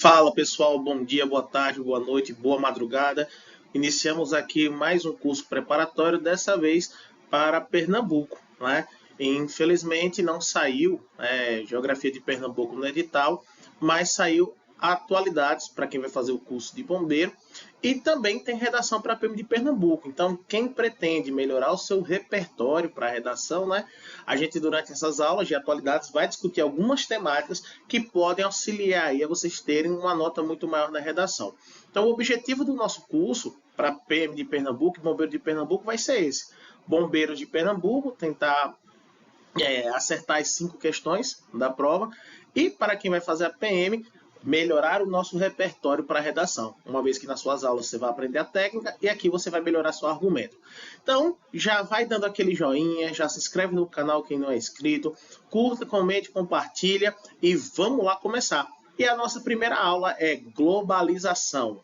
Fala pessoal, bom dia, boa tarde, boa noite, boa madrugada. Iniciamos aqui mais um curso preparatório, dessa vez para Pernambuco, né? Infelizmente não saiu Geografia de Pernambuco no edital, mas saiu atualidades para quem vai fazer o curso de bombeiro e também tem redação para a PM de Pernambuco. Então, quem pretende melhorar o seu repertório para a redação, né? A gente, durante essas aulas de atualidades, vai discutir algumas temáticas que podem auxiliar aí a vocês terem uma nota muito maior na redação. Então, o objetivo do nosso curso para PM de Pernambuco e Bombeiro de Pernambuco vai ser esse. Bombeiros de Pernambuco, tentar acertar as 5 questões da prova. E para quem vai fazer a PM, melhorar o nosso repertório para a redação, uma vez que nas suas aulas você vai aprender a técnica e aqui você vai melhorar seu argumento. Então, já vai dando aquele joinha, já se inscreve no canal quem não é inscrito, curta, comente, compartilha e vamos lá começar. E a nossa primeira aula é globalização.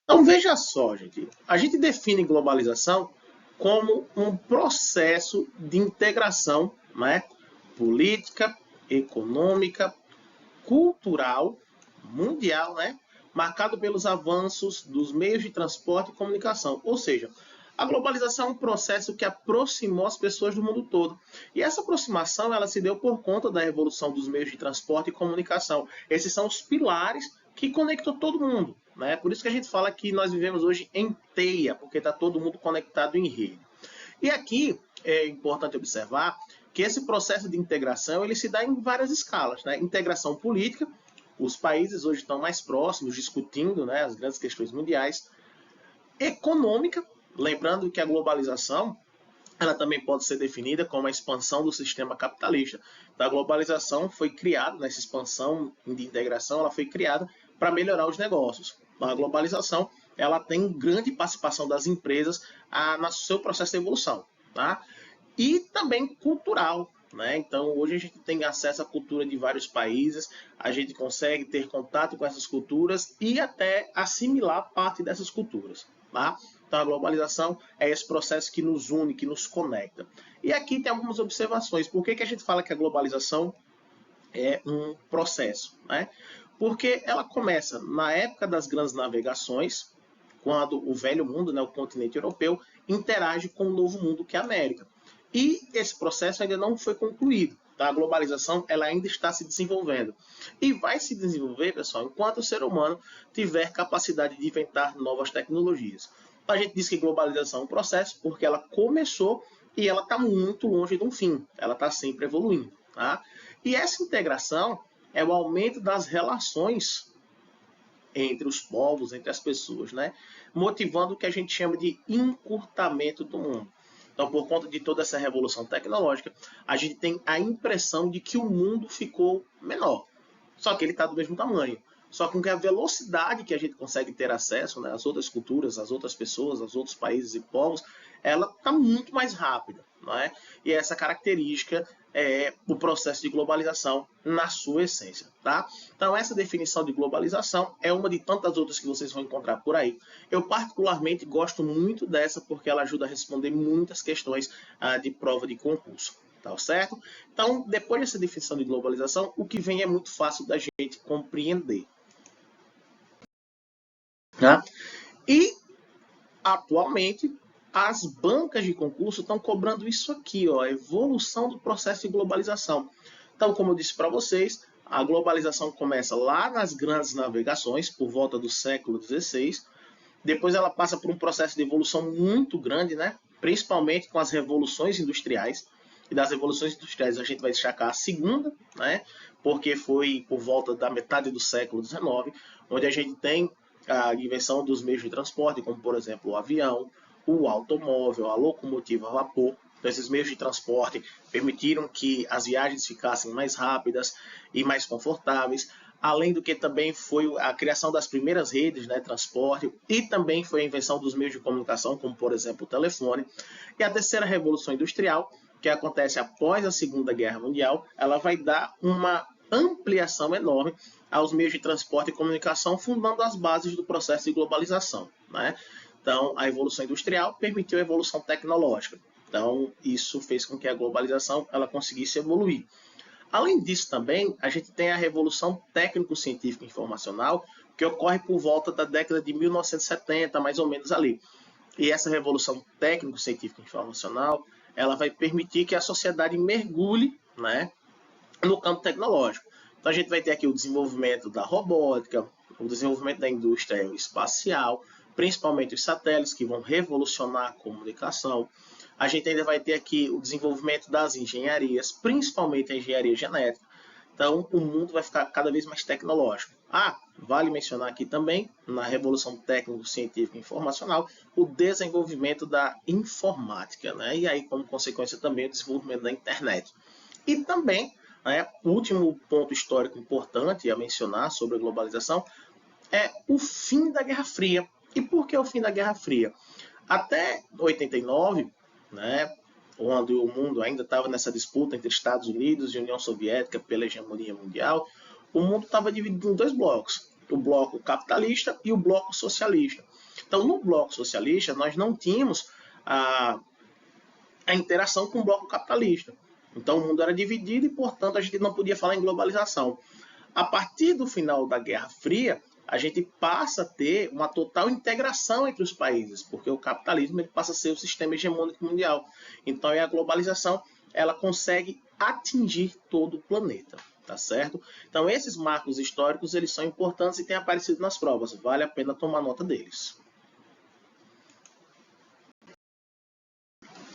Então, veja só, gente, a gente define globalização como um processo de integração, né, política, econômica, cultural, mundial, né, marcado pelos avanços dos meios de transporte e comunicação. Ou seja, a globalização é um processo que aproximou as pessoas do mundo todo. E essa aproximação ela se deu por conta da evolução dos meios de transporte e comunicação. Esses são os pilares que conectam todo mundo, né? Por isso que a gente fala que nós vivemos hoje em teia, porque está todo mundo conectado em rede. E aqui é importante observar que esse processo de integração ele se dá em várias escalas, né? Integração política, os países hoje estão mais próximos, discutindo, né, as grandes questões mundiais. Econômica, lembrando que a globalização ela também pode ser definida como a expansão do sistema capitalista. Então, a globalização foi criada, nessa expansão de integração, ela foi criada para melhorar os negócios. Então, a globalização ela tem grande participação das empresas no seu processo de evolução. Tá? E também cultural. Né? Então, hoje a gente tem acesso à cultura de vários países, a gente consegue ter contato com essas culturas e até assimilar parte dessas culturas. Tá? Então, a globalização é esse processo que nos une, que nos conecta. E aqui tem algumas observações. Por que a gente fala que a globalização é um processo? Né? Porque ela começa na época das grandes navegações, quando o velho mundo, né, o continente europeu, interage com o novo mundo, que é a América. E esse processo ainda não foi concluído. Tá? A globalização ela ainda está se desenvolvendo. E vai se desenvolver, pessoal, enquanto o ser humano tiver capacidade de inventar novas tecnologias. A gente diz que globalização é um processo porque ela começou e ela está muito longe de um fim. Ela está sempre evoluindo. Tá? E essa integração é o aumento das relações entre os povos, entre as pessoas, né? Motivando o que a gente chama de encurtamento do mundo. Então, por conta de toda essa revolução tecnológica, a gente tem a impressão de que o mundo ficou menor. Só que ele está do mesmo tamanho. Só que a velocidade que a gente consegue ter acesso, né, às outras culturas, às outras pessoas, aos outros países e povos, ela está muito mais rápida. Não é? E essa característica é o processo de globalização na sua essência. Tá? Então, essa definição de globalização é uma de tantas outras que vocês vão encontrar por aí. Eu, particularmente, gosto muito dessa porque ela ajuda a responder muitas questões de prova de concurso. Tá certo? Então, depois dessa definição de globalização, o que vem é muito fácil da gente compreender. Tá? E, atualmente, as bancas de concurso estão cobrando isso aqui, ó, a evolução do processo de globalização. Então, como eu disse para vocês, a globalização começa lá nas grandes navegações, por volta do século XVI. Depois ela passa por um processo de evolução muito grande, né? Principalmente com as revoluções industriais. E das revoluções industriais a gente vai destacar a segunda, né? Porque foi por volta da metade do século XIX, onde a gente tem a invenção dos meios de transporte, como por exemplo o avião, o automóvel, a locomotiva a vapor. Então, esses meios de transporte permitiram que as viagens ficassem mais rápidas e mais confortáveis, além do que também foi a criação das primeiras redes, né, transporte, e também foi a invenção dos meios de comunicação, como por exemplo o telefone. E a terceira revolução industrial, que acontece após a Segunda Guerra Mundial, ela vai dar uma ampliação enorme aos meios de transporte e comunicação, fundando as bases do processo de globalização. Né? Então, a evolução industrial permitiu a evolução tecnológica. Então, isso fez com que a globalização ela conseguisse evoluir. Além disso também, a gente tem a revolução técnico-científica informacional, que ocorre por volta da década de 1970, mais ou menos ali. E essa revolução técnico-científica informacional, ela vai permitir que a sociedade mergulhe, né, no campo tecnológico. Então a gente vai ter aqui o desenvolvimento da robótica, o desenvolvimento da indústria espacial, principalmente os satélites que vão revolucionar a comunicação. A gente ainda vai ter aqui o desenvolvimento das engenharias, principalmente a engenharia genética. Então o mundo vai ficar cada vez mais tecnológico. Vale mencionar aqui também, na revolução técnico-científica e informacional, o desenvolvimento da informática, né? E aí, como consequência, também o desenvolvimento da internet. E também, né, o último ponto histórico importante a mencionar sobre a globalização é o fim da Guerra Fria. E por que o fim da Guerra Fria? Até 89, né, onde o mundo ainda estava nessa disputa entre Estados Unidos e União Soviética pela hegemonia mundial, o mundo estava dividido em dois blocos, o bloco capitalista e o bloco socialista. Então, no bloco socialista, nós não tínhamos a interação com o bloco capitalista. Então, o mundo era dividido e, portanto, a gente não podia falar em globalização. A partir do final da Guerra Fria, a gente passa a ter uma total integração entre os países, porque o capitalismo ele passa a ser o sistema hegemônico mundial. Então, a globalização ela consegue atingir todo o planeta, tá certo? Então, esses marcos históricos eles são importantes e têm aparecido nas provas. Vale a pena tomar nota deles.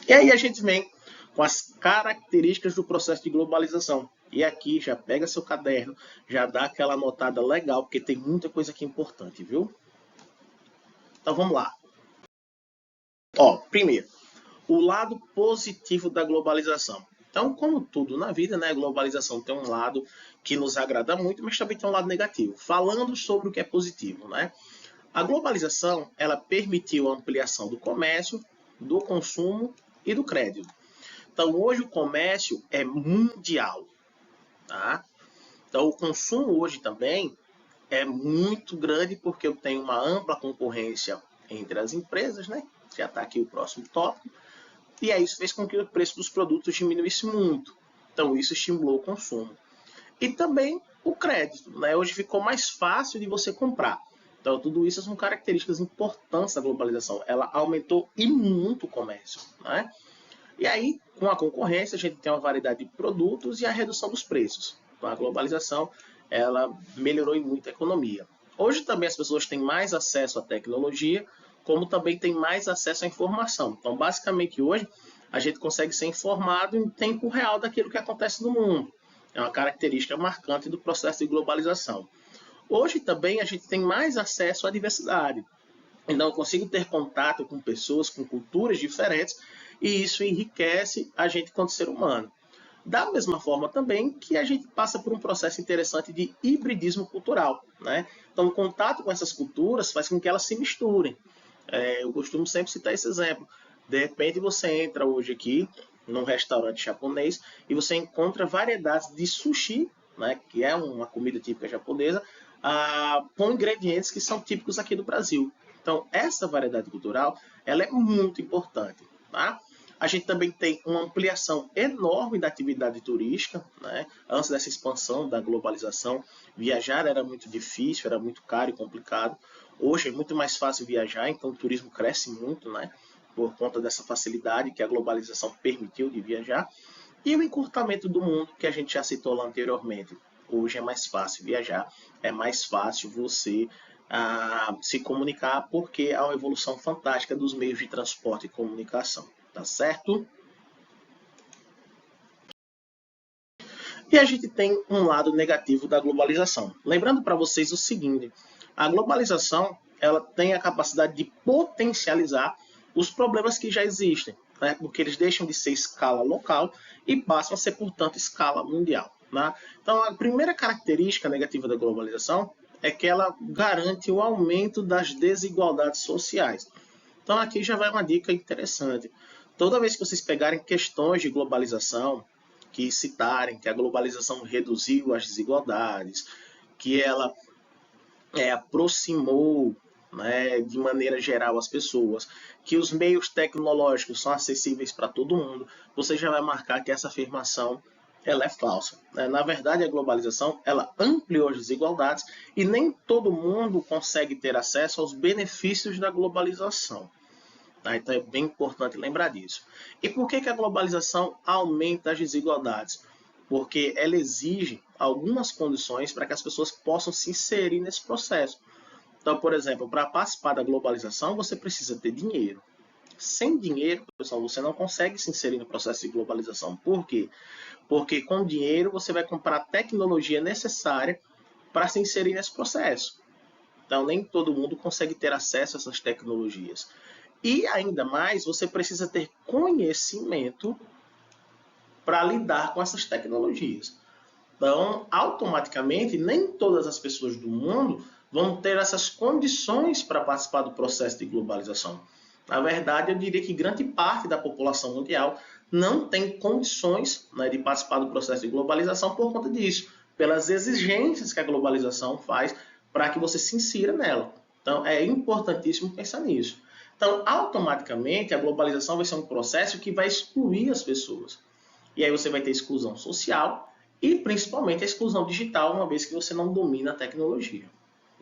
E aí a gente vem com as características do processo de globalização. E aqui já pega seu caderno, já dá aquela anotada legal, porque tem muita coisa aqui importante, viu? Então vamos lá. Primeiro, o lado positivo da globalização. Então, como tudo na vida, né, a globalização tem um lado que nos agrada muito, mas também tem um lado negativo. Falando sobre o que é positivo, né? A globalização, ela permitiu a ampliação do comércio, do consumo e do crédito. Então, hoje o comércio é mundial. Tá? Então, o consumo hoje também é muito grande porque eu tenho uma ampla concorrência entre as empresas, né? Já está aqui o próximo tópico. E aí isso fez com que o preço dos produtos diminuísse muito. Então, isso estimulou o consumo. E também o crédito, né? Hoje ficou mais fácil de você comprar. Então, tudo isso são características importantes da globalização. Ela aumentou e muito o comércio, né? E aí, com a concorrência, a gente tem uma variedade de produtos e a redução dos preços. Então, a globalização, ela melhorou muito a economia. Hoje também as pessoas têm mais acesso à tecnologia, como também têm mais acesso à informação. Então, basicamente, hoje, a gente consegue ser informado em tempo real daquilo que acontece no mundo. É uma característica marcante do processo de globalização. Hoje também a gente tem mais acesso à diversidade. Então, eu consigo ter contato com pessoas com culturas diferentes e isso enriquece a gente quanto ser humano. Da mesma forma também que a gente passa por um processo interessante de hibridismo cultural, né? Então, o contato com essas culturas faz com que elas se misturem. Eu costumo sempre citar esse exemplo. De repente, você entra hoje aqui num restaurante japonês e você encontra variedades de sushi, né, que é uma comida típica japonesa, com ingredientes que são típicos aqui do Brasil. Então, essa variedade cultural ela é muito importante. Tá? A gente também tem uma ampliação enorme da atividade turística. Né? Antes dessa expansão da globalização, viajar era muito difícil, era muito caro e complicado. Hoje é muito mais fácil viajar, então o turismo cresce muito, né? Por conta dessa facilidade que a globalização permitiu de viajar. E o encurtamento do mundo, que a gente já citou lá anteriormente. Hoje é mais fácil viajar, é mais fácil você se comunicar, porque há uma evolução fantástica dos meios de transporte e comunicação. Tá certo? E a gente tem um lado negativo da globalização. Lembrando para vocês o seguinte, a globalização ela tem a capacidade de potencializar os problemas que já existem, né? Porque eles deixam de ser escala local e passam a ser, portanto, escala mundial. Né? Então, a primeira característica negativa da globalização é que ela garante o aumento das desigualdades sociais. Então, aqui já vai uma dica interessante. Toda vez que vocês pegarem questões de globalização, que citarem que a globalização reduziu as desigualdades, que ela aproximou, né, de maneira geral as pessoas, que os meios tecnológicos são acessíveis para todo mundo, você já vai marcar que essa afirmação ela é falsa, né? Na verdade, a globalização ela ampliou as desigualdades e nem todo mundo consegue ter acesso aos benefícios da globalização. Tá? Então é bem importante lembrar disso. E por que a globalização aumenta as desigualdades? Porque ela exige algumas condições para que as pessoas possam se inserir nesse processo. Então, por exemplo, para participar da globalização, você precisa ter dinheiro. Sem dinheiro, pessoal, você não consegue se inserir no processo de globalização. Por quê? Porque com dinheiro você vai comprar a tecnologia necessária para se inserir nesse processo. Então, nem todo mundo consegue ter acesso a essas tecnologias. E ainda mais, você precisa ter conhecimento para lidar com essas tecnologias. Então, automaticamente, nem todas as pessoas do mundo vão ter essas condições para participar do processo de globalização. Na verdade, eu diria que grande parte da população mundial não tem condições, né, de participar do processo de globalização por conta disso, pelas exigências que a globalização faz para que você se insira nela. Então, é importantíssimo pensar nisso. Então, automaticamente, a globalização vai ser um processo que vai excluir as pessoas. E aí você vai ter exclusão social e principalmente a exclusão digital, uma vez que você não domina a tecnologia.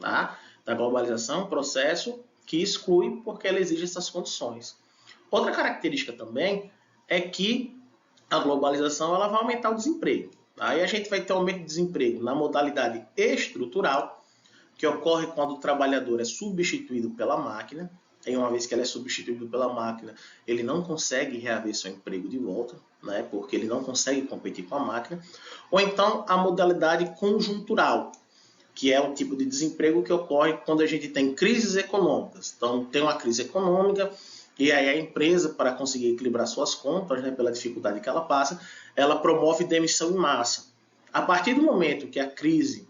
Tá? A globalização é um processo que exclui porque ela exige essas condições. Outra característica também é que a globalização ela vai aumentar o desemprego. Aí a gente vai ter um aumento de desemprego na modalidade estrutural, que ocorre quando o trabalhador é substituído pela máquina. E uma vez que ele é substituído pela máquina, ele não consegue reaver seu emprego de volta, né, porque ele não consegue competir com a máquina. Ou então a modalidade conjuntural, que é o tipo de desemprego que ocorre quando a gente tem crises econômicas. Então, tem uma crise econômica e aí a empresa, para conseguir equilibrar suas contas, né, pela dificuldade que ela passa, ela promove demissão em massa. A partir do momento que a crise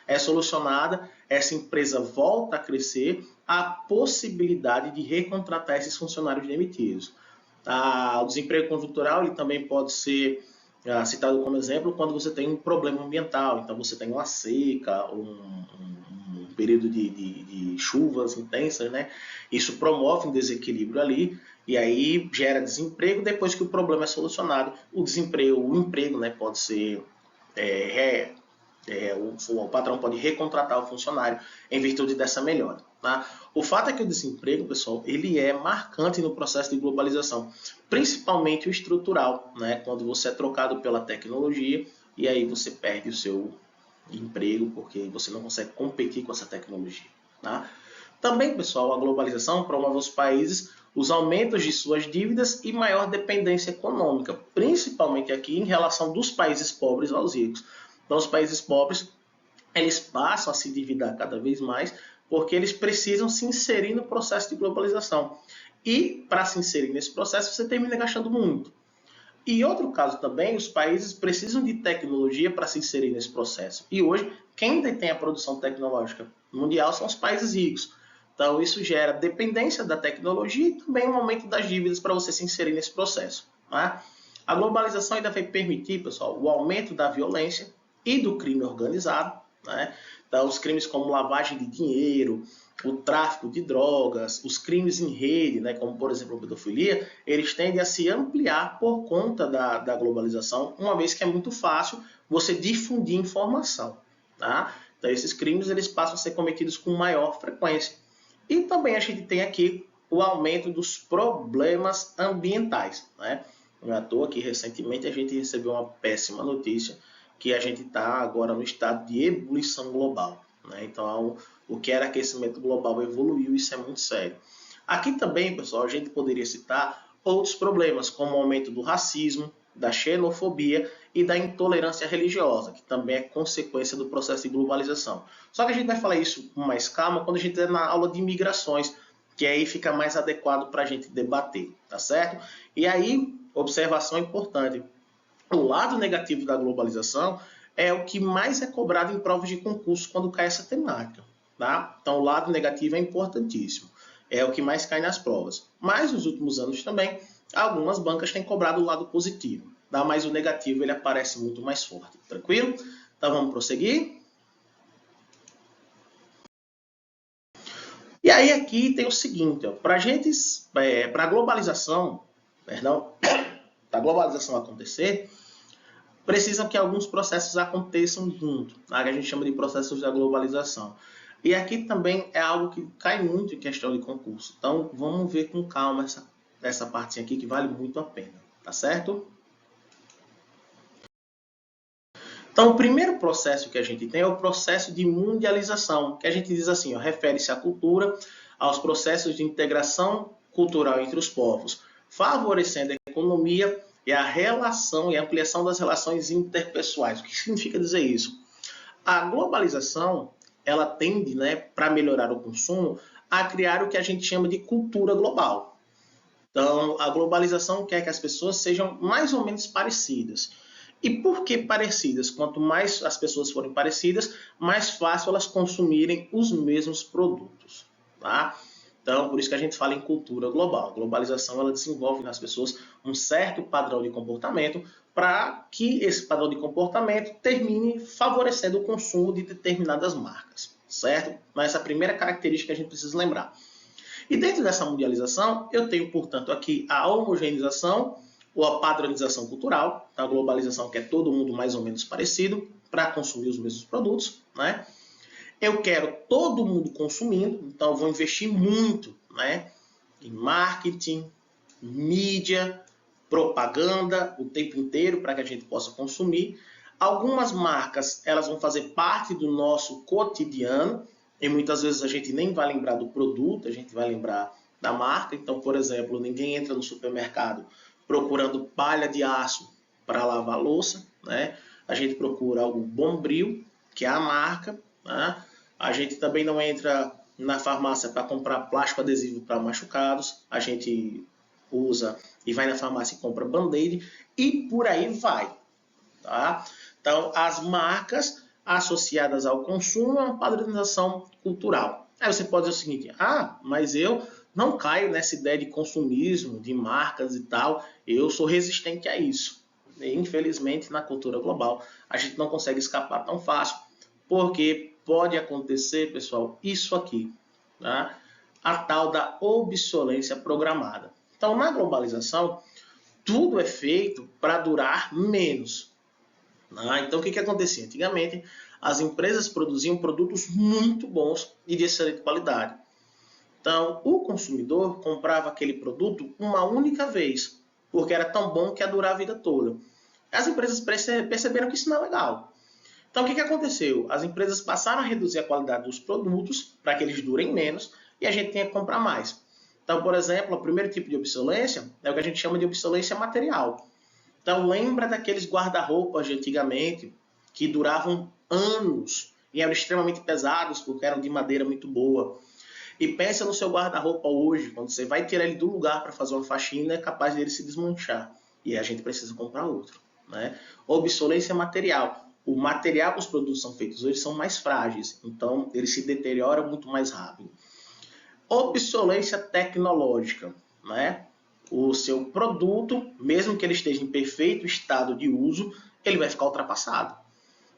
é solucionada, essa empresa volta a crescer, a possibilidade de recontratar esses funcionários demitidos. O desemprego conjuntural ele também pode ser citado como exemplo quando você tem um problema ambiental. Então, você tem uma seca, um período de chuvas intensas, né? Isso promove um desequilíbrio ali e aí gera desemprego. Depois que o problema é solucionado, o emprego, né, pode ser o patrão pode recontratar o funcionário em virtude dessa melhora. Tá? O fato é que o desemprego, pessoal, ele é marcante no processo de globalização, principalmente o estrutural, né? Quando você é trocado pela tecnologia e aí você perde o seu emprego porque você não consegue competir com essa tecnologia. Tá? Também, pessoal, a globalização promove aos países os aumentos de suas dívidas e maior dependência econômica, principalmente aqui em relação dos países pobres aos ricos. Então, os países pobres eles passam a se endividar cada vez mais porque eles precisam se inserir no processo de globalização. E, para se inserir nesse processo, você termina gastando muito. E outro caso também, os países precisam de tecnologia para se inserir nesse processo. E hoje, quem detém a produção tecnológica mundial são os países ricos. Então, isso gera dependência da tecnologia e também um aumento das dívidas para você se inserir nesse processo. Tá? A globalização ainda vai permitir, pessoal, o aumento da violência e do crime organizado. Né? Então, os crimes como lavagem de dinheiro, o tráfico de drogas, os crimes em rede, né, como por exemplo a pedofilia, eles tendem a se ampliar por conta da globalização, uma vez que é muito fácil você difundir informação. Tá? Então, esses crimes eles passam a ser cometidos com maior frequência. E também a gente tem aqui o aumento dos problemas ambientais. Né? Não é à toa que recentemente a gente recebeu uma péssima notícia que a gente está agora no estado de ebulição global. Né? Então, o que era aquecimento global evoluiu, isso é muito sério. Aqui também, pessoal, a gente poderia citar outros problemas, como o aumento do racismo, da xenofobia e da intolerância religiosa, que também é consequência do processo de globalização. Só que a gente vai falar isso com mais calma quando a gente estiver na aula de migrações, que aí fica mais adequado para a gente debater, tá certo? E aí, observação importante, o lado negativo da globalização é o que mais é cobrado em provas de concurso quando cai essa temática. Tá? Então, o lado negativo é importantíssimo. É o que mais cai nas provas. Mas, nos últimos anos também, algumas bancas têm cobrado o lado positivo. Tá? Mas o negativo ele aparece muito mais forte. Tranquilo? Então, vamos prosseguir. E aí, aqui tem o seguinte. Para a globalização, a globalização acontecer, precisam que alguns processos aconteçam junto, tá? Que a gente chama de processos da globalização. E aqui também é algo que cai muito em questão de concurso. Então, vamos ver com calma essa partinha aqui que vale muito a pena, tá certo? Então, o primeiro processo que a gente tem é o processo de mundialização, que a gente diz assim, refere-se à cultura, aos processos de integração cultural entre os povos, favorecendo a economia e a relação e a ampliação das relações interpessoais. O que significa dizer isso? A globalização, ela tende, né, para melhorar o consumo, a criar o que a gente chama de cultura global. Então, a globalização quer que as pessoas sejam mais ou menos parecidas. E por que parecidas? Quanto mais as pessoas forem parecidas, mais fácil elas consumirem os mesmos produtos, tá? Então, por isso que a gente fala em cultura global. A globalização ela desenvolve nas pessoas um certo padrão de comportamento para que esse padrão de comportamento termine favorecendo o consumo de determinadas marcas, certo? Mas essa é a primeira característica que a gente precisa lembrar. E dentro dessa mundialização, eu tenho, portanto, aqui a homogeneização ou a padronização cultural, a globalização que é todo mundo mais ou menos parecido para consumir os mesmos produtos, né? Eu quero todo mundo consumindo, então eu vou investir muito, né, em marketing, mídia, propaganda o tempo inteiro para que a gente possa consumir. Algumas marcas elas vão fazer parte do nosso cotidiano e muitas vezes a gente nem vai lembrar do produto, a gente vai lembrar da marca. Então, por exemplo, ninguém entra no supermercado procurando palha de aço para lavar a louça, né? A gente procura o Bombril, que é a marca, né? A gente também não entra na farmácia para comprar plástico adesivo para machucados, a gente usa e vai na farmácia e compra Band-Aid e por aí vai, tá? Então, as marcas associadas ao consumo é uma padronização cultural. Aí você pode dizer o seguinte, mas eu não caio nessa ideia de consumismo, de marcas e tal, eu sou resistente a isso. E, infelizmente, na cultura global, a gente não consegue escapar tão fácil, porque pode acontecer, pessoal, isso aqui, tá? A tal da obsolescência programada. Então, na globalização, tudo é feito para durar menos. Então, o que acontecia? Antigamente, as empresas produziam produtos muito bons e de excelente qualidade. Então, o consumidor comprava aquele produto uma única vez, porque era tão bom que ia durar a vida toda. As empresas perceberam que isso não é legal. Então, o que aconteceu? As empresas passaram a reduzir a qualidade dos produtos para que eles durem menos e a gente tenha que comprar mais. Então, por exemplo, o primeiro tipo de obsolescência é o que a gente chama de obsolescência material. Então, lembra daqueles guarda-roupas de antigamente que duravam anos e eram extremamente pesados porque eram de madeira muito boa. E pensa no seu guarda-roupa hoje, quando você vai tirar ele do lugar para fazer uma faxina, é capaz dele se desmanchar. E a gente precisa comprar outro, né? Obsolescência material. O material que os produtos são feitos hoje são mais frágeis, então ele se deteriora muito mais rápido. Obsolescência tecnológica, né? O seu produto, mesmo que ele esteja em perfeito estado de uso, ele vai ficar ultrapassado.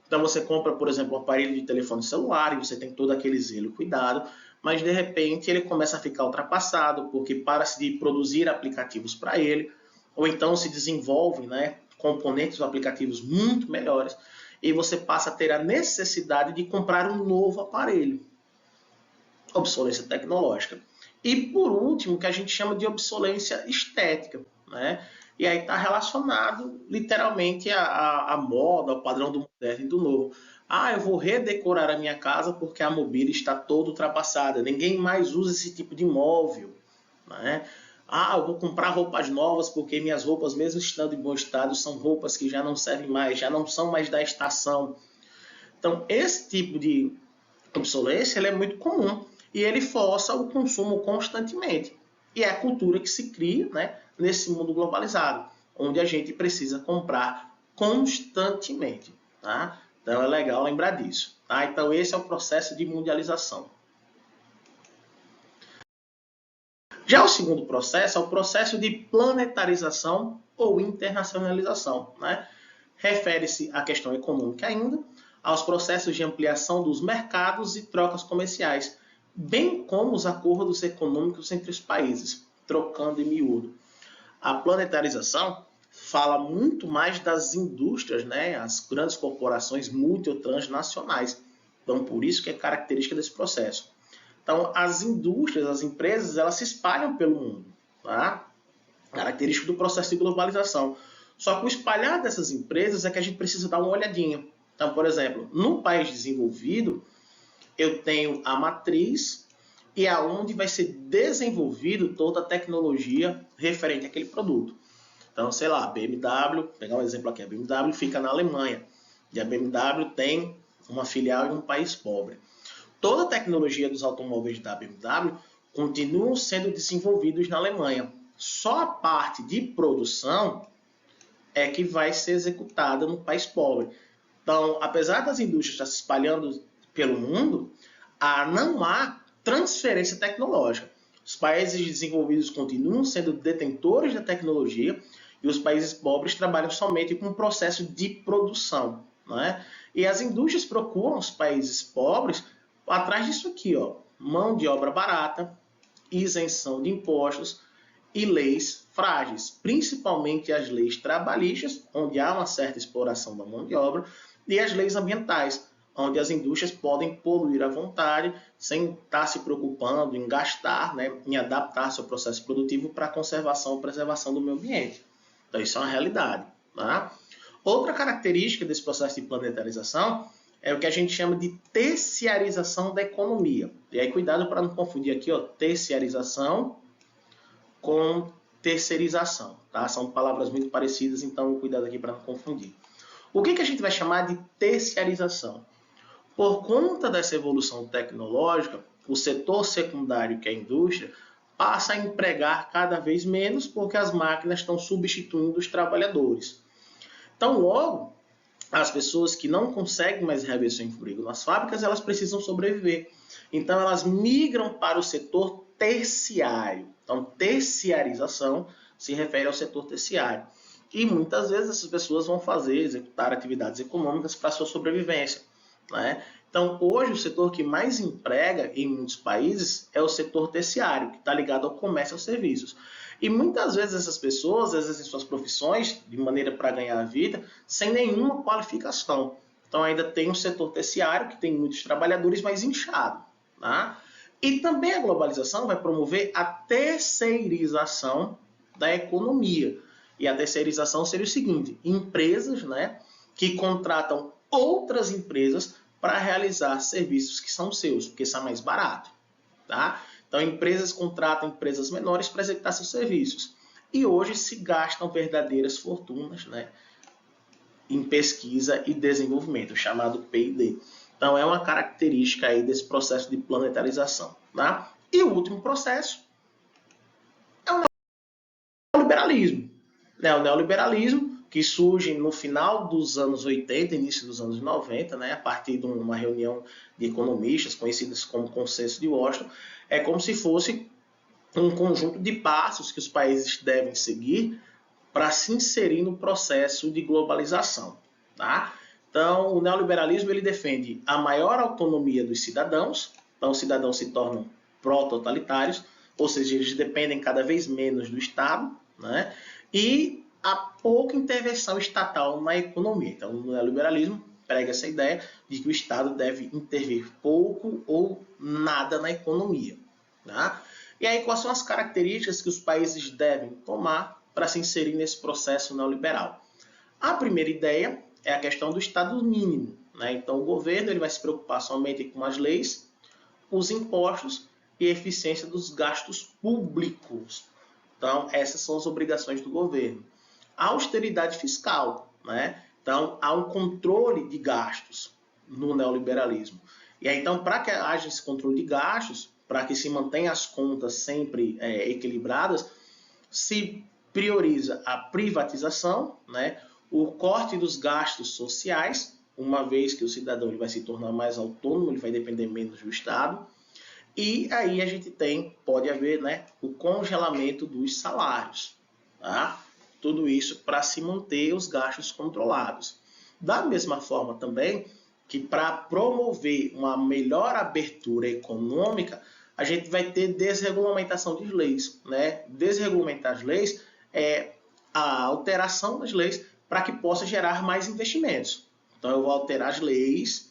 Então você compra, por exemplo, um aparelho de telefone celular e você tem todo aquele zelo e cuidado, mas de repente ele começa a ficar ultrapassado porque para-se de produzir aplicativos para ele, ou então se desenvolvem, né, componentes ou aplicativos muito melhores e você passa a ter a necessidade de comprar um novo aparelho. Obsolescência tecnológica. E por último, o que a gente chama de obsolescência estética, né? E aí está relacionado literalmente à moda, ao padrão do moderno e do novo. Eu vou redecorar a minha casa porque a mobília está toda ultrapassada. Ninguém mais usa esse tipo de móvel, né? Eu vou comprar roupas novas porque minhas roupas, mesmo estando em bom estado, são roupas que já não servem mais, já não são mais da estação. Então, esse tipo de obsolescência ele é muito comum e ele força o consumo constantemente. E é a cultura que se cria, né, nesse mundo globalizado, onde a gente precisa comprar constantemente. Tá? Então é legal lembrar disso. Tá? Então esse é o processo de mundialização. Já o segundo processo é o processo de planetarização ou internacionalização. Né? Refere-se à questão econômica ainda, aos processos de ampliação dos mercados e trocas comerciais, bem como os acordos econômicos entre os países, trocando em miúdo. A planetarização fala muito mais das indústrias, né, as grandes corporações multi ou transnacionais. Então, por isso que é característica desse processo. Então, as indústrias, as empresas, elas se espalham pelo mundo, tá? Característico do processo de globalização. Só que o espalhar dessas empresas é que a gente precisa dar uma olhadinha. Então, por exemplo, no país desenvolvido, eu tenho a matriz e aonde vai ser desenvolvido toda a tecnologia referente àquele produto. Então, sei lá, a BMW, vou pegar um exemplo aqui, a BMW fica na Alemanha e a BMW tem uma filial em um país pobre. Toda a tecnologia dos automóveis da BMW continuam sendo desenvolvidos na Alemanha. Só a parte de produção é que vai ser executada no país pobre. Então, apesar das indústrias estar se espalhando pelo mundo, não há transferência tecnológica. Os países desenvolvidos continuam sendo detentores da tecnologia e os países pobres trabalham somente com o processo de produção. Né? E as indústrias procuram os países pobres atrás disso aqui, ó, mão de obra barata, isenção de impostos e leis frágeis, principalmente as leis trabalhistas, onde há uma certa exploração da mão de obra, e as leis ambientais, onde as indústrias podem poluir à vontade, sem estar se preocupando em gastar, né, em adaptar seu processo produtivo para a conservação e preservação do meio ambiente. Então, isso é uma realidade. Tá? Outra característica desse processo de planetarização é o que a gente chama de terciarização da economia. E aí, cuidado para não confundir aqui, ó, terciarização com terceirização. Tá? São palavras muito parecidas, então cuidado aqui para não confundir. O que a gente vai chamar de terciarização? Por conta dessa evolução tecnológica, o setor secundário, que é a indústria, passa a empregar cada vez menos porque as máquinas estão substituindo os trabalhadores. Então, logo, as pessoas que não conseguem mais reaver seu emprego nas fábricas, elas precisam sobreviver. Então, elas migram para o setor terciário. Então, terciarização se refere ao setor terciário. E muitas vezes essas pessoas vão executar atividades econômicas para a sua sobrevivência. Né? Então, hoje, o setor que mais emprega em muitos países é o setor terciário, que está ligado ao comércio e aos serviços. E muitas vezes essas pessoas exercem suas profissões de maneira para ganhar a vida sem nenhuma qualificação. Então, ainda tem um setor terciário que tem muitos trabalhadores, mas inchado. Tá? E também a globalização vai promover a terceirização da economia. E a terceirização seria o seguinte: empresas, né, que contratam outras empresas para realizar serviços que são seus, porque são mais barato. Tá? Então, empresas contratam empresas menores para executar seus serviços. E hoje se gastam verdadeiras fortunas, né, em pesquisa e desenvolvimento, chamado P&D. Então, é uma característica aí desse processo de planetarização. Tá? E o último processo é o neoliberalismo. O neoliberalismo, que surge no final dos anos 80, início dos anos 90, né, a partir de uma reunião de economistas conhecidas como Consenso de Washington, é como se fosse um conjunto de passos que os países devem seguir para se inserir no processo de globalização. Tá? Então, o neoliberalismo ele defende a maior autonomia dos cidadãos, então os cidadãos se tornam pró-totalitários, ou seja, eles dependem cada vez menos do Estado, né? E a pouca intervenção estatal na economia. Então, o neoliberalismo prega essa ideia de que o Estado deve intervir pouco ou nada na economia. Tá? E aí, quais são as características que os países devem tomar para se inserir nesse processo neoliberal? A primeira ideia é a questão do Estado mínimo. Né? Então, o governo ele vai se preocupar somente com as leis, os impostos e a eficiência dos gastos públicos. Então, essas são as obrigações do governo. A austeridade fiscal, né? Então, há um controle de gastos no neoliberalismo. E aí, então, para que haja esse controle de gastos, para que se mantenha as contas sempre equilibradas, se prioriza a privatização, né? O corte dos gastos sociais, uma vez que o cidadão ele vai se tornar mais autônomo, ele vai depender menos do Estado. E aí a gente pode haver, né, o congelamento dos salários. Tá? Tudo isso para se manter os gastos controlados. Da mesma forma também que para promover uma melhor abertura econômica, a gente vai ter desregulamentação de leis. Né? Desregulamentar as leis é a alteração das leis para que possa gerar mais investimentos. Então, eu vou alterar as leis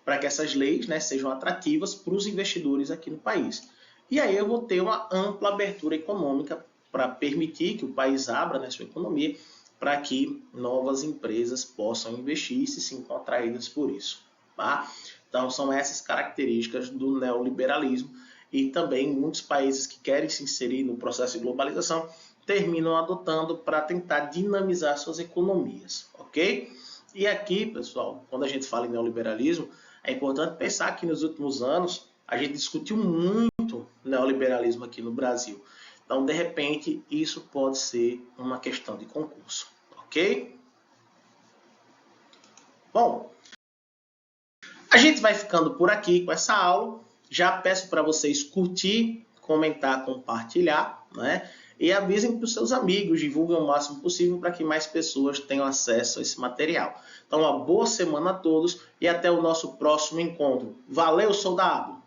para que essas leis, né, sejam atrativas para os investidores aqui no país. E aí eu vou ter uma ampla abertura econômica para permitir que o país abra, né, sua economia para que novas empresas possam investir e se sintam atraídas por isso. Tá? Então, são essas características do neoliberalismo e também muitos países que querem se inserir no processo de globalização terminam adotando para tentar dinamizar suas economias, ok? E aqui, pessoal, quando a gente fala em neoliberalismo, é importante pensar que nos últimos anos a gente discutiu muito neoliberalismo aqui no Brasil. Então, de repente, isso pode ser uma questão de concurso, ok? Bom, a gente vai ficando por aqui com essa aula. Já peço para vocês curtir, comentar, compartilhar, né? E avisem para os seus amigos, divulguem o máximo possível para que mais pessoas tenham acesso a esse material. Então, uma boa semana a todos e até o nosso próximo encontro. Valeu, soldado!